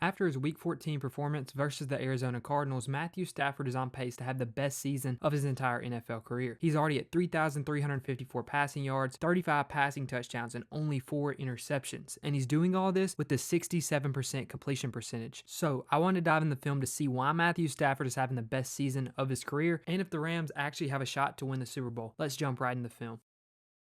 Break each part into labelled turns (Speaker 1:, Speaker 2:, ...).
Speaker 1: After his Week 14 performance versus the Arizona Cardinals, Matthew Stafford is on pace to have the best season of his entire NFL career. He's already at 3,354 passing yards, 35 passing touchdowns, and only 4 interceptions. And he's doing all this with a 67% completion percentage. So I want to dive in the film to see why Matthew Stafford is having the best season of his career and if the Rams actually have a shot to win the Super Bowl. Let's jump right in the film.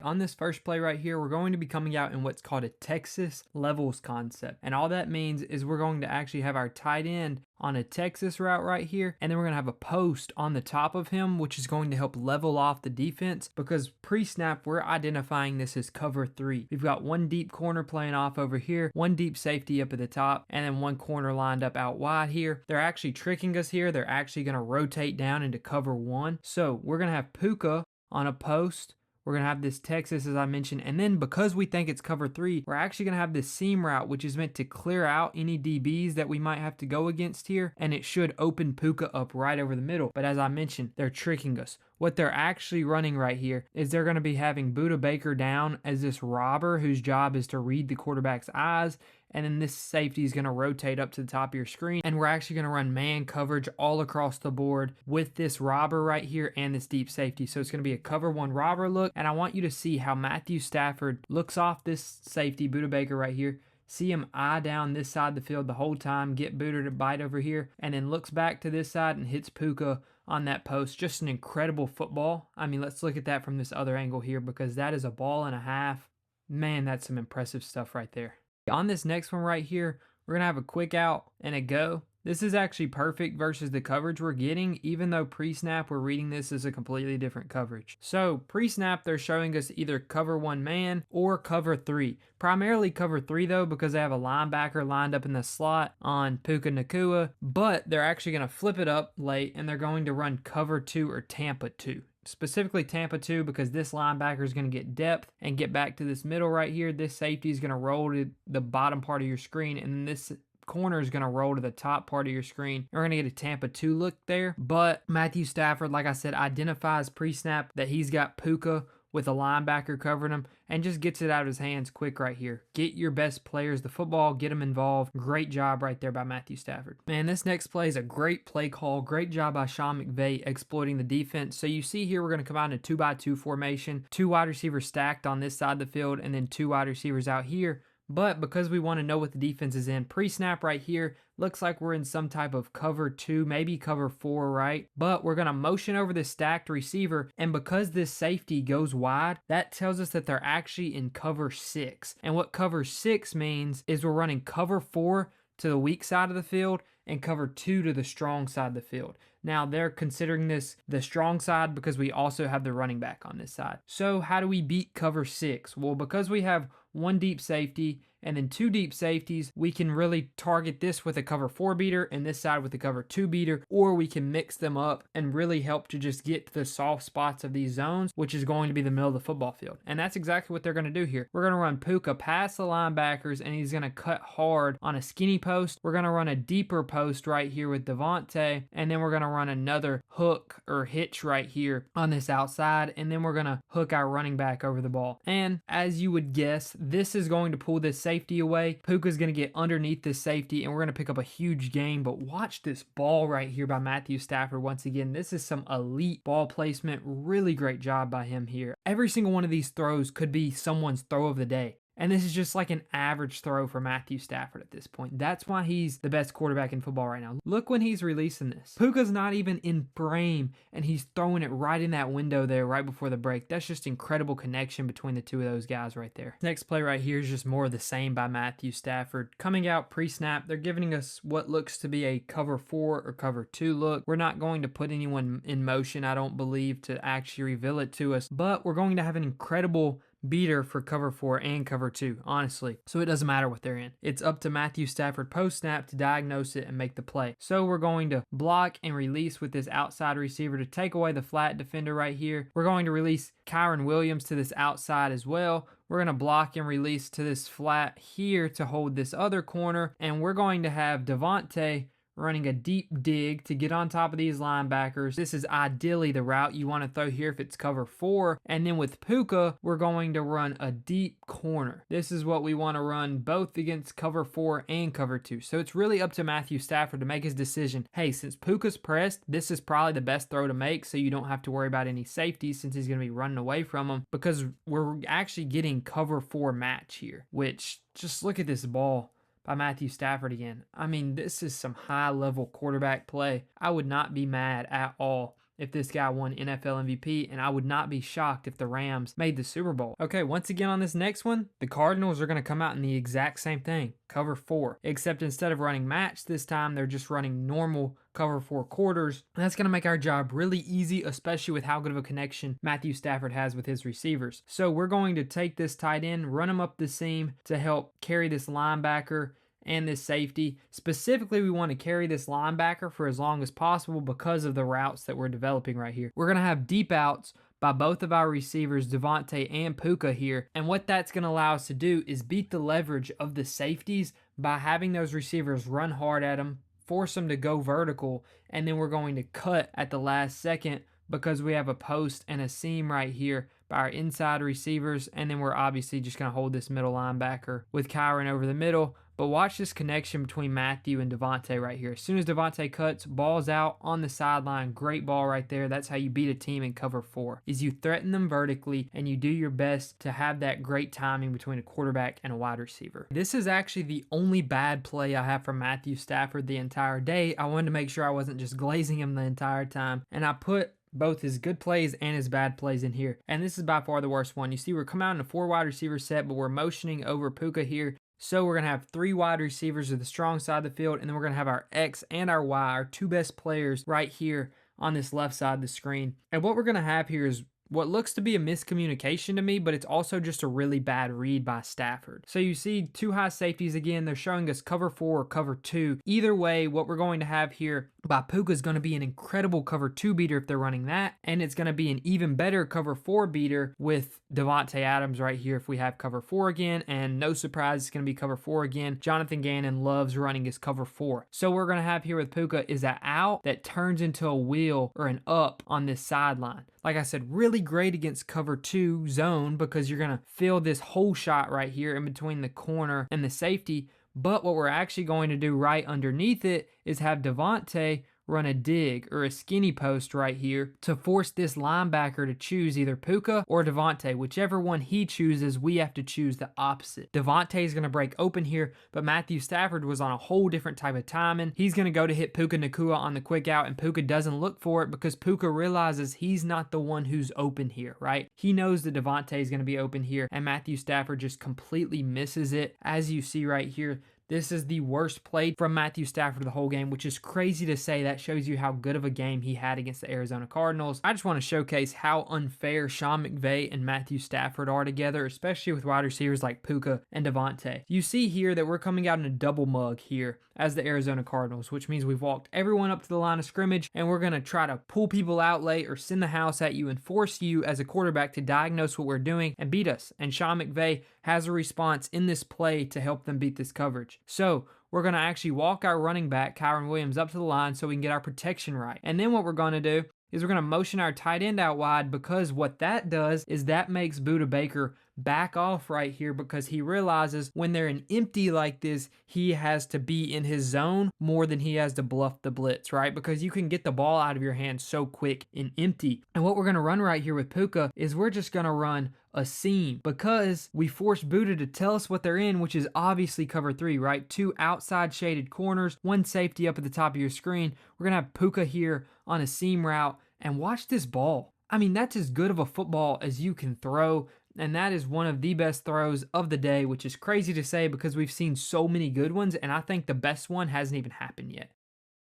Speaker 1: On this first play right here, we're going to be coming out in what's called a Texas levels concept. And all that means is we're going to actually have our tight end on a Texas route right here. And then we're going to have a post on the top of him, which is going to help level off the defense because pre-snap, we're identifying this as cover 3. We've got one deep corner playing off over here, one deep safety up at the top, and then one corner lined up out wide here. They're actually tricking us here. They're actually going to rotate down into cover 1. So we're going to have Puka on a post. We're going to have this Texas, as I mentioned, and then because we think it's cover 3, we're actually going to have this seam route, which is meant to clear out any DBs that we might have to go against here, and it should open Puka up right over the middle. But as I mentioned, they're tricking us. What they're actually running right here is they're going to be having Budda Baker down as this robber whose job is to read the quarterback's eyes, and then this safety is going to rotate up to the top of your screen, and we're actually going to run man coverage all across the board with this robber right here and this deep safety. So it's going to be a cover 1 robber look, and I want you to see how Matthew Stafford looks off this safety, Budda Baker right here. See him eye down this side of the field the whole time, get Budda to bite over here, and then looks back to this side and hits Puka on that post. Just an incredible football. I mean, let's look at that from this other angle here because that is a ball and a half. Man, that's some impressive stuff right there. On this next one right here, we're going to have a quick out and a go. This is actually perfect versus the coverage we're getting, even though pre-snap we're reading this as a completely different coverage. So pre-snap they're showing us either cover 1 man or cover 3. Primarily cover 3 though because they have a linebacker lined up in the slot on Puka Nacua, but they're actually going to flip it up late and they're going to run cover 2 or Tampa 2. Specifically Tampa 2 because this linebacker is going to get depth and get back to this middle right here. This safety is going to roll to the bottom part of your screen, and then this corner is going to roll to the top part of your screen. We're going to get a Tampa 2 look there, but Matthew Stafford, like I said, identifies pre-snap that he's got Puka with a linebacker covering him and just gets it out of his hands quick right here. Get your best players the football, get them involved. Great job right there by Matthew Stafford. Man, this next play is a great play call. Great job by Sean McVay exploiting the defense. So you see here we're going to come out in a 2x2 formation. 2 wide receivers stacked on this side of the field and then 2 wide receivers out here. But because we want to know what the defense is in, pre-snap right here, looks like we're in some type of cover 2, maybe cover 4, right? But we're going to motion over this stacked receiver, and because this safety goes wide, that tells us that they're actually in cover 6. And what cover 6 means is we're running cover 4 to the weak side of the field and cover 2 to the strong side of the field. Now, they're considering this the strong side because we also have the running back on this side. So how do we beat cover 6? Well, because we have 1 deep safety and then 2 deep safeties, we can really target this with a cover 4 beater and this side with a cover 2 beater, or we can mix them up and really help to just get to the soft spots of these zones, which is going to be the middle of the football field. And that's exactly what they're going to do here. We're going to run Puka past the linebackers and he's going to cut hard on a skinny post. We're going to run a deeper post right here with Davante, and then we're going to run another hook or hitch right here on this outside, and then we're going to hook our running back over the ball. And as you would guess, this is going to pull this safety away. Puka's going to get underneath this safety, and we're going to pick up a huge gain. But watch this ball right here by Matthew Stafford once again. This is some elite ball placement. Really great job by him here. Every single one of these throws could be someone's throw of the day. And this is just like an average throw for Matthew Stafford at this point. That's why he's the best quarterback in football right now. Look when he's releasing this. Puka's not even in frame, and he's throwing it right in that window there right before the break. That's just incredible connection between the two of those guys right there. Next play right here is just more of the same by Matthew Stafford. Coming out pre-snap, they're giving us what looks to be a cover 4 or cover 2 look. We're not going to put anyone in motion, I don't believe, to actually reveal it to us, but we're going to have an incredible beater for cover 4 and cover 2, honestly. So it doesn't matter what they're in. It's up to Matthew Stafford post-snap to diagnose it and make the play. So we're going to block and release with this outside receiver to take away the flat defender right here. We're going to release Kyron Williams to this outside as well. We're going to block and release to this flat here to hold this other corner. And we're going to have Davante running a deep dig to get on top of these linebackers. This is ideally the route you want to throw here if it's cover 4. And then with Puka, we're going to run a deep corner. This is what we want to run both against cover 4 and cover 2. So it's really up to Matthew Stafford to make his decision. Hey, since Puka's pressed, this is probably the best throw to make, so you don't have to worry about any safety since he's going to be running away from him, because we're actually getting cover 4 match here, which, just look at this ball by Matthew Stafford again. I mean, this is some high-level quarterback play. I would not be mad at all if this guy won NFL MVP, and I would not be shocked if the Rams made the Super Bowl. Okay, once again on this next one, the Cardinals are going to come out in the exact same thing, cover 4, except instead of running match this time, they're just running normal cover 4 quarters. And that's going to make our job really easy, especially with how good of a connection Matthew Stafford has with his receivers. So we're going to take this tight end, run him up the seam to help carry this linebacker and this safety. Specifically, we want to carry this linebacker for as long as possible because of the routes that we're developing right here. We're going to have deep outs by both of our receivers, Davante and Puka here. And what that's going to allow us to do is beat the leverage of the safeties by having those receivers run hard at them, force them to go vertical, and then we're going to cut at the last second because we have a post and a seam right here by our inside receivers, and then we're obviously just going to hold this middle linebacker with Kyron over the middle. But watch this connection between Matthew and Davante right here. As soon as Davante cuts, ball's out on the sideline. Great ball right there. That's how you beat a team in cover 4, is you threaten them vertically and you do your best to have that great timing between a quarterback and a wide receiver. This is actually the only bad play I have from Matthew Stafford the entire day. I wanted to make sure I wasn't just glazing him the entire time, and I put both his good plays and his bad plays in here. And this is by far the worst one. You see, we're coming out in a 4 wide receiver set, but we're motioning over Puka here. So we're going to have 3 wide receivers to the strong side of the field, and then we're going to have our X and our Y, our 2 best players right here on this left side of the screen. And what we're going to have here is what looks to be a miscommunication to me, but it's also just a really bad read by Stafford. So you see 2 high safeties again. They're showing us cover 4 or cover 2. Either way, what we're going to have here by Puka is going to be an incredible cover 2 beater if they're running that, and it's going to be an even better cover 4 beater with Davante Adams right here if we have cover 4 again, and no surprise, it's going to be cover 4 again. Jonathan Gannon loves running his cover 4. So what we're going to have here with Puka is an out that turns into a wheel or an up on this sideline. Like I said, really great against cover 2 zone because you're going to feel this hole shot right here in between the corner and the safety. But what we're actually going to do right underneath it is have Davante run a dig or a skinny post right here to force this linebacker to choose either Puka or Davante. Whichever one he chooses, we have to choose the opposite. Davante is going to break open here, but Matthew Stafford was on a whole different type of timing. He's going to go to hit Puka Nacua on the quick out, and Puka doesn't look for it because Puka realizes he's not the one who's open here, right? He knows that Davante is going to be open here, and Matthew Stafford just completely misses it. As you see right here, this is the worst play from Matthew Stafford the whole game, which is crazy to say. That shows you how good of a game he had against the Arizona Cardinals. I just want to showcase how unfair Sean McVay and Matthew Stafford are together, especially with wide receivers like Puka and Davante. You see here that we're coming out in a double mug here as the Arizona Cardinals, which means we've walked everyone up to the line of scrimmage, and we're going to try to pull people out late or send the house at you and force you as a quarterback to diagnose what we're doing and beat us. And Sean McVay has a response in this play to help them beat this coverage. So we're going to actually walk our running back, Kyron Williams, up to the line so we can get our protection right. And then what we're going to do is we're going to motion our tight end out wide, because what that does is that makes Budda Baker back off right here because he realizes when they're in empty like this, he has to be in his zone more than he has to bluff the blitz, right? Because you can get the ball out of your hands so quick in empty. And what we're going to run right here with Puka is we're just going to run a seam because we forced Budda to tell us what they're in, which is obviously cover 3, right? 2 outside shaded corners, 1 safety up at the top of your screen. We're going to have Puka here on a seam route, and watch this ball. I mean, that's as good of a football as you can throw, and that is one of the best throws of the day, which is crazy to say because we've seen so many good ones, and I think the best one hasn't even happened yet.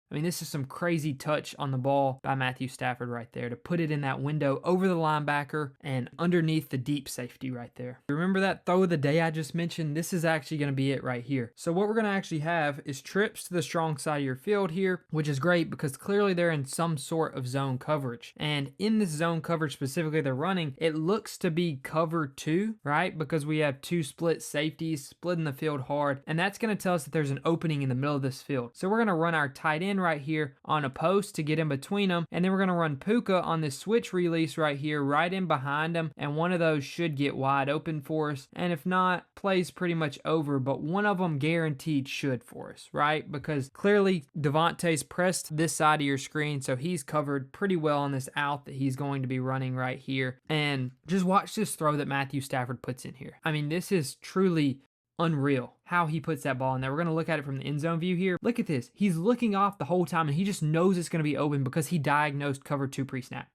Speaker 1: I mean, this is some crazy touch on the ball by Matthew Stafford right there to put it in that window over the linebacker and underneath the deep safety right there. Remember that throw of the day I just mentioned? This is actually going to be it right here. So what we're going to actually have is trips to the strong side of your field here, which is great because clearly they're in some sort of zone coverage. And in this zone coverage specifically they're running, it looks to be cover 2, right? Because we have 2 split safeties splitting the field hard. And that's going to tell us that there's an opening in the middle of this field. So we're going to run our tight end right here on a post to get in between them, and then we're going to run Puka on this switch release right here right in behind them, and one of those should get wide open for us, and if not, play's pretty much over, but one of them guaranteed should for us, right? Because clearly Davante's pressed this side of your screen, so he's covered pretty well on this out that he's going to be running right here. And just watch this throw that Matthew Stafford puts in here. I mean, this is truly unreal how he puts that ball in there. We're going to look at it from the end zone view here. Look at this. He's looking off the whole time, and he just knows it's going to be open because he diagnosed cover 2 pre-snap.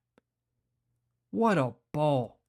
Speaker 1: What a ball,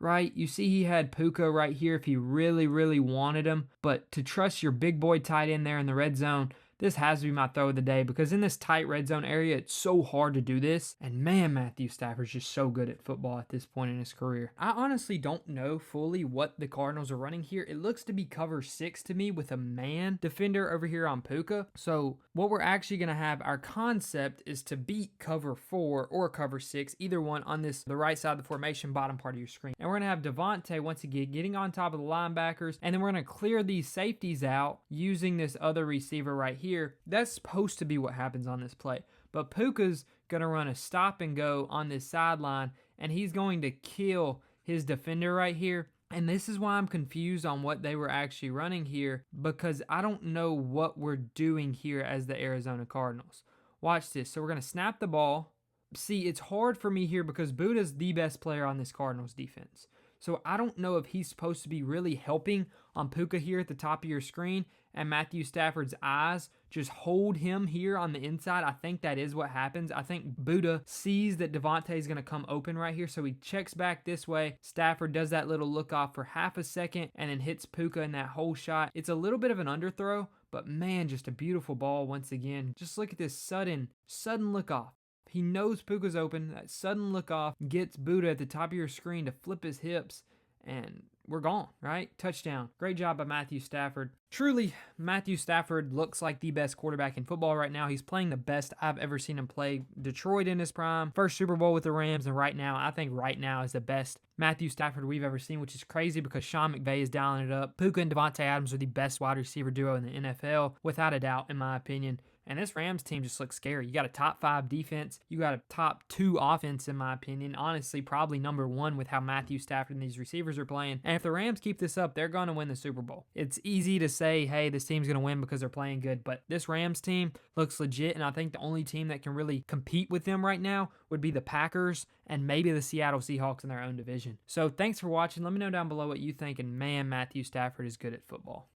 Speaker 1: right? You see he had Puka right here if he really, really wanted him, but to trust your big boy tight end there in the red zone, this has to be my throw of the day because in this tight red zone area, it's so hard to do this. And man, Matthew Stafford's just so good at football at this point in his career. I honestly don't know fully what the Cardinals are running here. It looks to be cover 6 to me with a man defender over here on Puka. So what we're actually going to have, our concept is to beat cover 4 or cover 6, either one on the right side of the formation, bottom part of your screen. And we're going to have Davante once again getting on top of the linebackers. And then we're going to clear these safeties out using this other receiver right here. That's supposed to be what happens on this play. But Puka's going to run a stop and go on this sideline, and he's going to kill his defender right here. And this is why I'm confused on what they were actually running here, because I don't know what we're doing here as the Arizona Cardinals. Watch this. So we're going to snap the ball. See, it's hard for me here because Buda's the best player on this Cardinals defense. So I don't know if he's supposed to be really helping on Puka here at the top of your screen, and Matthew Stafford's eyes just hold him here on the inside. I think that is what happens. I think Buda sees that Davante is going to come open right here, so he checks back this way. Stafford does that little look off for half a second and then hits Puka in that whole shot. It's a little bit of an underthrow, but man, just a beautiful ball once again. Just look at this sudden look off. He knows Puka's open. That sudden look off gets Buda at the top of your screen to flip his hips, and we're gone, right? Touchdown. Great job by Matthew Stafford. Truly, Matthew Stafford looks like the best quarterback in football right now. He's playing the best I've ever seen him play. Detroit in his prime, first Super Bowl with the Rams, and right now, I think right now is the best Matthew Stafford we've ever seen, which is crazy because Sean McVay is dialing it up. Puka and Davante Adams are the best wide receiver duo in the NFL, without a doubt, in my opinion. And this Rams team just looks scary. You got a top 5 defense. You got a top 2 offense, in my opinion. Honestly, probably number 1 with how Matthew Stafford and these receivers are playing. And if the Rams keep this up, they're going to win the Super Bowl. It's easy to say, hey, this team's going to win because they're playing good. But this Rams team looks legit. And I think the only team that can really compete with them right now would be the Packers and maybe the Seattle Seahawks in their own division. So thanks for watching. Let me know down below what you think. And man, Matthew Stafford is good at football.